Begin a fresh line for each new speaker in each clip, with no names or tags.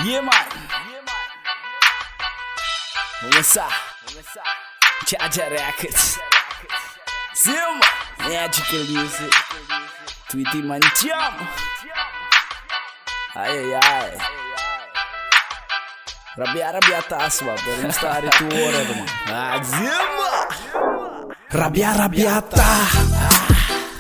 Yeah, man. Começar. Jaja Records. Zima. Magical music. Tweety Mancham. Ai, ai, ai. Rabia taswa, pero não está ali tu hora, mano. Zima. Rabia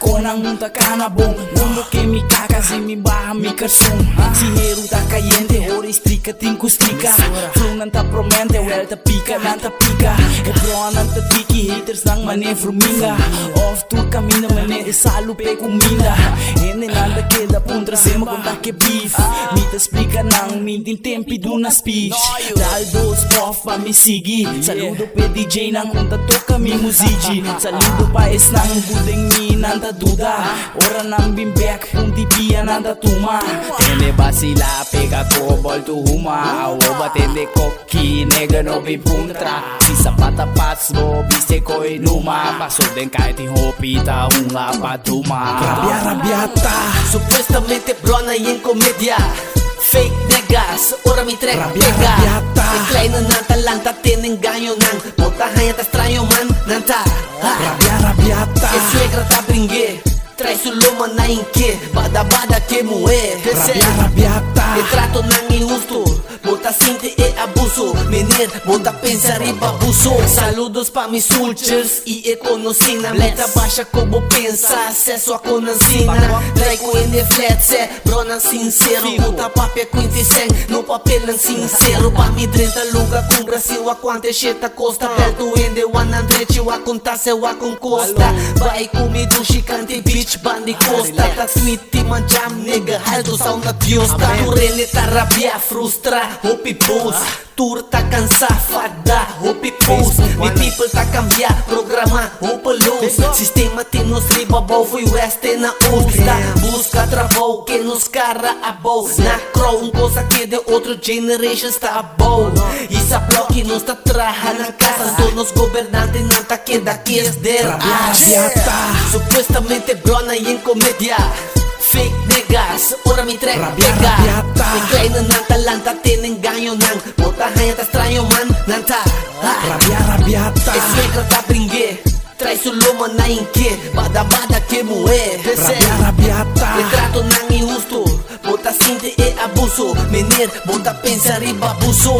Konang munta kana bom Mundo que me caga se me barra me carsum Si heru tá caliente, hora explica tinko explica Flow nanta promente, well ta pica, nanta pica E pro nanta tiki, haters nang mane fruminga Off tu camina mane, salo pe kumina Ene nanda queda puntra sema conta que beef Me te explica nang, mintin tempi duna speech Dal dos prof pa me sigi Saludo pe DJ nang conta toca mi musigi Saludo pa es nang budeng mi nanta duda Ora nang bimbek kung tibia nanta tuma Tende basila pega cobol tu huma Oba tende koki nega no bipuntra Si sapata pasbo biste ko inuma Paso den kahit hopita unga patuma Rabiata
Supuestamente brona y en comedia Fake niggas, ora mi track pega E kleine nanta lanta ten engaño nang Bota hanya ta estranho man nanta
Rabiata
E suegra ta bringue Trai su loma na inque Bada que moe
Rabiata
E trato nang injusto Bota sinte e abuso Menir, bota pensar e babuso Saludos pa mis soldiers e econosina Meta baixa como pensa Acesso a conancina Trai com NFLetse Brona sincero Bota papel com intiseng No papel não sincero Pa mi 30 lugar com Brasil A quante cheta costa Perto ende 100 Eu a contar seu a com costa Vai comido chicante Beach bandi costa Ta tweety manjam nega Haldo sauna diosta Turene ta rabia frustra Hopi pose, tour tá cansada, hopi pose Mi people tá cambiar, programa, hopa luz Sistema tem nos ribabou, foi oeste na usta Busca travou, que nos cara abou Na crow, coisa que de outro generation está bom Isa bloque nos tá traja na casa Donos governantes não tá que daqui es der Supuestamente brona e em comédia Fake niggas, ora mi track pega E kleine nanta lanta ten engaño nang Bota hanya ta estranho man nanta
Rabiata
E suegra ta bringue Trai su loma na inque Bada que moe
Rabiata
E trato nang injusto Bota sinte e abuso Menir, bota pensar e babuso